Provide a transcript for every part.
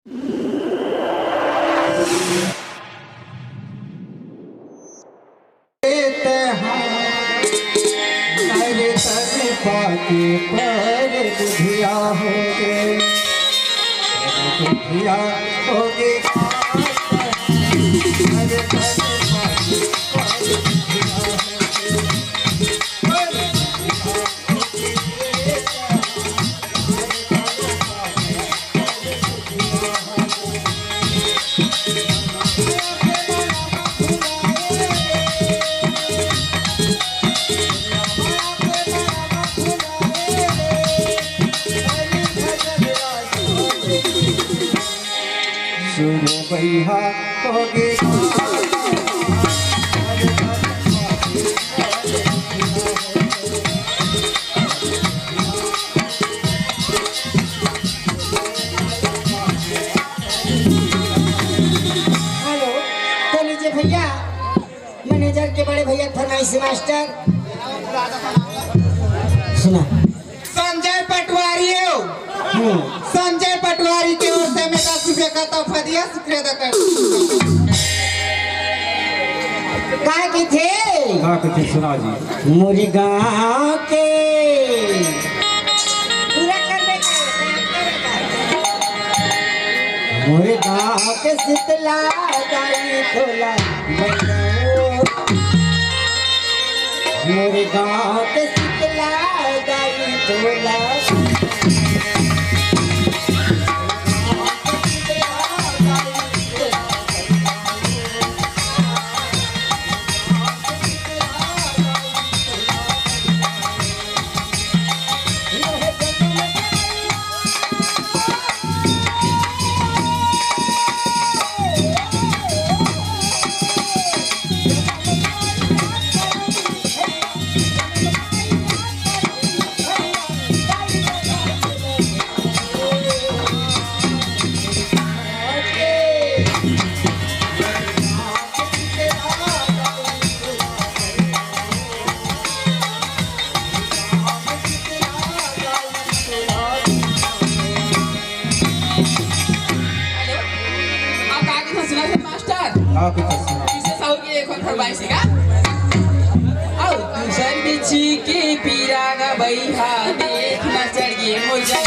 पाके पर दुधिया हो गए, दुधिया हो गए। सुनो भैया होगे हेलो तो लीजिए भैया, मैनेजर के बड़े भैया फरमाइशी मास्टर। सुना संजय पटवारी हो। संजय पटवारी के ओर से मैं 10 रुपये का तोहफा दिया, शुक्रिया अदा कर। कहा की थे कहा कि सुना जी मुर्गा के पूरा करने का मुर्गा के शीतला गाई खोला मुर्गा के शीतला गाई खोला। के पीरागा बैहा देखना चढ़िए हो जाए।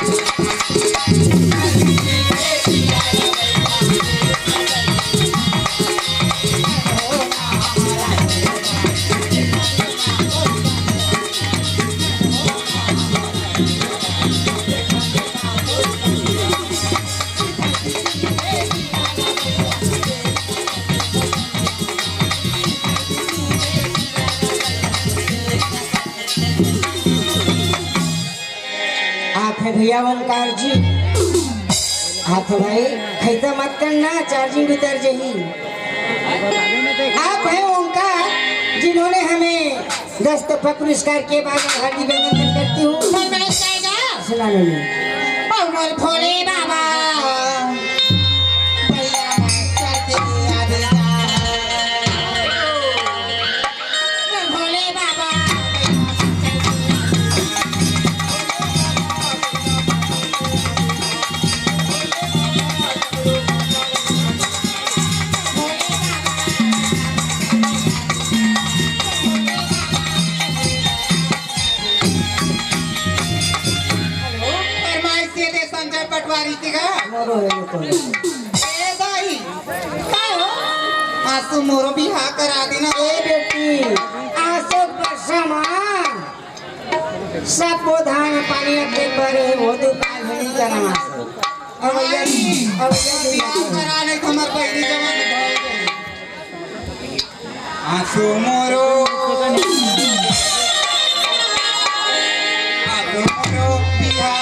भैया ओंकार जी हाथ भाई खैता मत करना, चार्जिंग उतर जही। आप है ओंकार जिन्होंने हमें 10 तोहफा पुरस्कार के बाद हार्दिक अभिनंदन करती हूँ। सुना लो भोले बाबा पटवारी आसू मोरो बिहा करा देना। ए बेटी आसो बरसामा सब धान पानी के परे वो दुकान नहीं करना। अब बिहा करा नहीं हमार पहली जवान आसू मोरो बिहा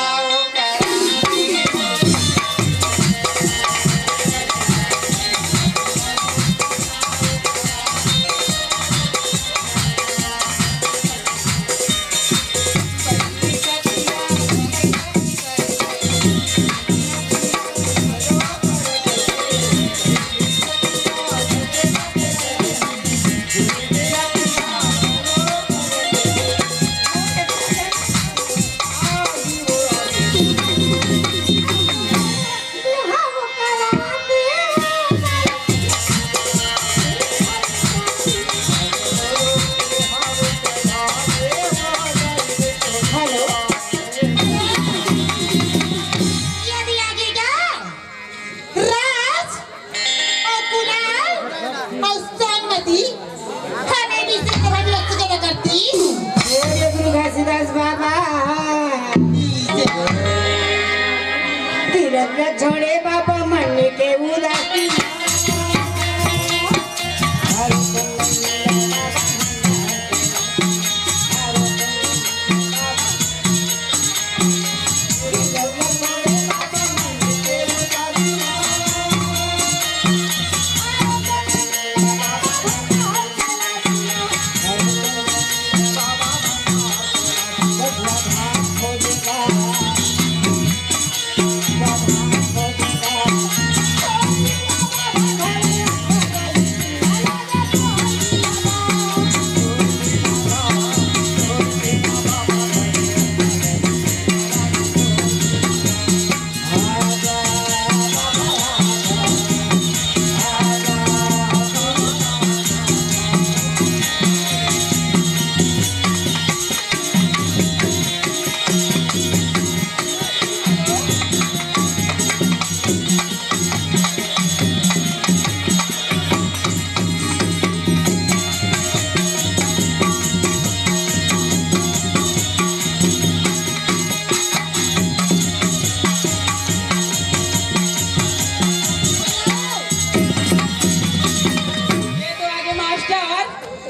छोड़े बाबा मन के उदासी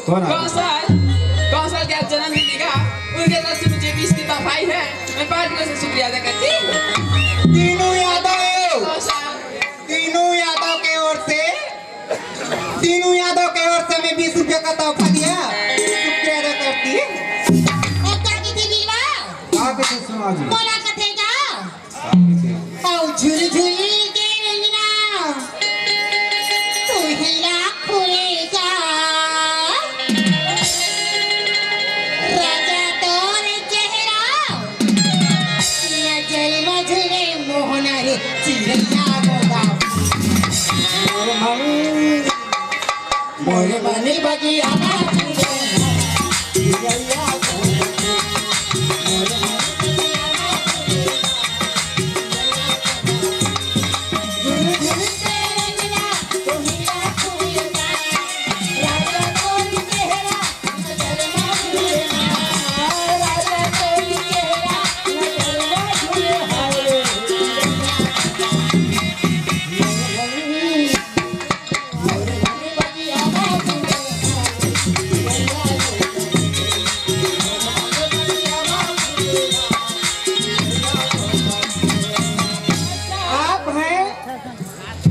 कौन आ गया? कौशल के जन्मदिन का उनके तरफ से मुझे 20 की तोहफाई है। मैं पार्टी को शुक्रिया अदा करती हूँ। तीनों यादव कौशल तीनों यादव के ओर से मैं 20 रुपये का तोहफा दिया, शुक्रिया अदा करती है। का के सुना जी झुरी झुरी के रंगना तू ही लाखों ले जा राजा तोरे चेहरा नजर मझरे मोहना रे चिड़िया मोदा मोर मन बगिया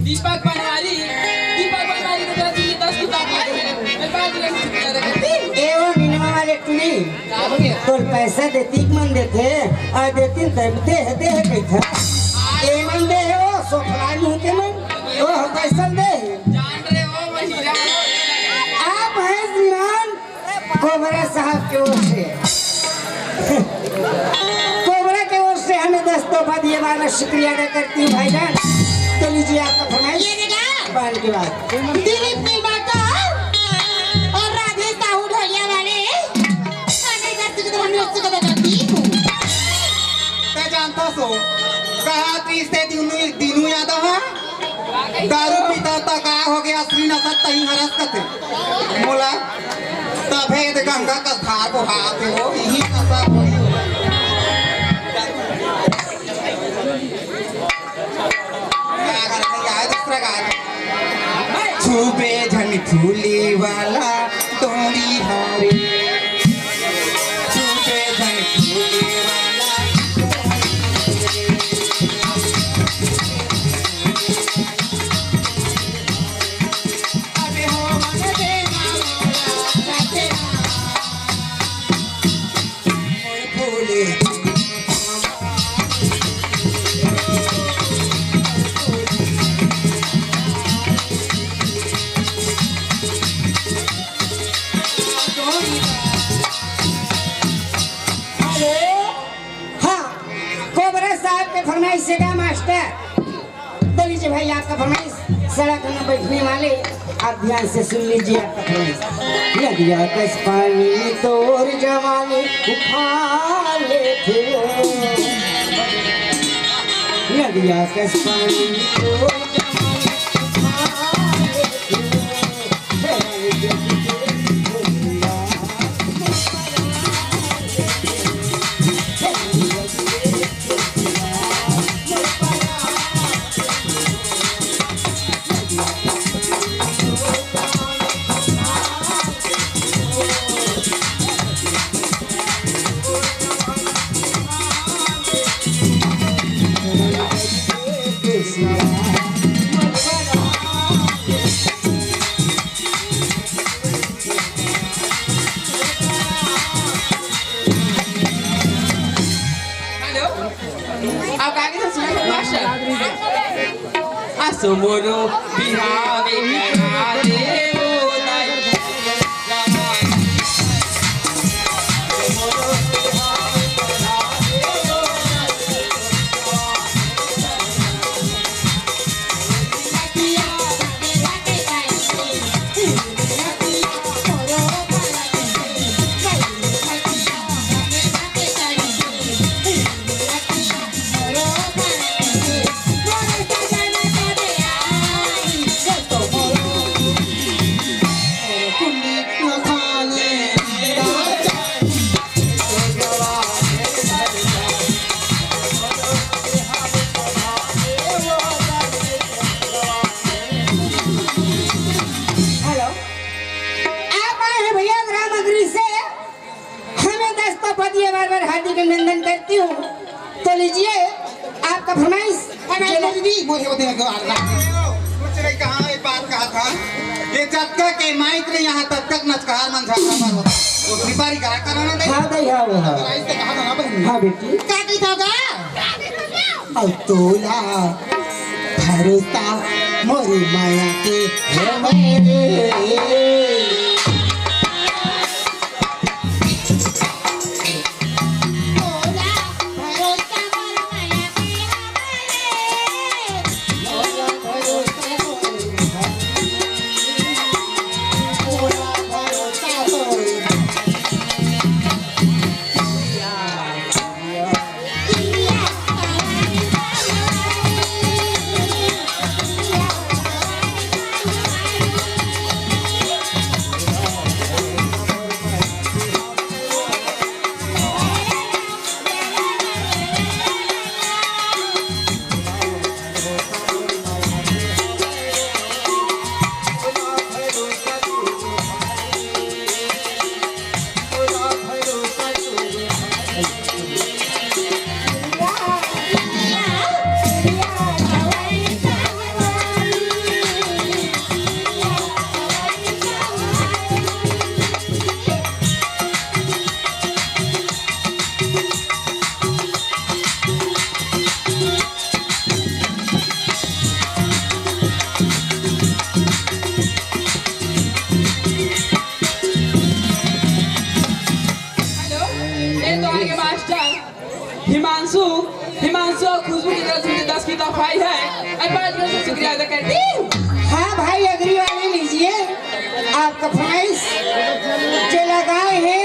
दीपक बनवारी की तरफ से 10 की तोहफाई है। मैं पार्टी को शुक्रिया अदा करती हूँ। एवं मिनवा वाले टुनी क्या हो गया? तोर पैसा देती मन देते और देती तब दे कैथा ए मन दे हो सोफला मुंह के मन ओ पैसा दे जान रहे हो वो हीरा आप हैं श्रीमान कोबरा साहब की ओर से कोबरा की ओर से हमें 10 तोहफा दिए वाला शुक्रिया अदा करती हूँ भाईजान। तो लीजिए आपका फरमाइश बाल की बात दिलीप निर्माता और राधे साहू ढोलिया वाले अनेक दर्शक तो हम लोग को बताती हूँ। मैं जानता सो कहा तीसरे तीनों यादव है दारू पीता तो का हो गया असली नशा तही हरस कते मोला तभेद गंगा का धार को हाथ हो यही नशा होई छुपे झन फूली वाला तोरी हारे छुपे झन फूली वाला अबे हो मन देना मोर फूले फरमाइश से का मास्टर तो लीजिए भाई आपका फरमाइश सड़क में बैठने वाले आप ध्यान से सुन लीजिए आपका फरमाइश नदिया कस पानी तोर जवानी उठा ले थे नदिया कस पानी तोर जवानी उठा ले थे सुमरो बिहावे करा दे बोलाई हेलो, आप आए हैं भैया ग्रामगृह से। हमें दस्तखत दिए, बार बार हार्दिक अभिनंदन करती हूँ। तो लीजिए आपका फरमाइश। मुझे होते हैं सोच रही कहाँ एक बात कहा था ये जब तक के माइक रे यहाँ तब तक नचकार मन झाका मार होता वो त्रिपारी कहा कराना नहीं हाँ दई हाँ वो हाँ। ऐसे कहा था ना बहन हाँ बेटी, काटी थागा और तोला भरोसा मोरी माया के हमारे हिमांशु हिमांशु और खुशबू की तरफ से मुझे 10 की तोहफाई है। मैं पार्टी से शुक्रिया अदा करती हूँ। हाँ भाई अग्री वाले लीजिए आपका फरमाइश जो लगाए हैं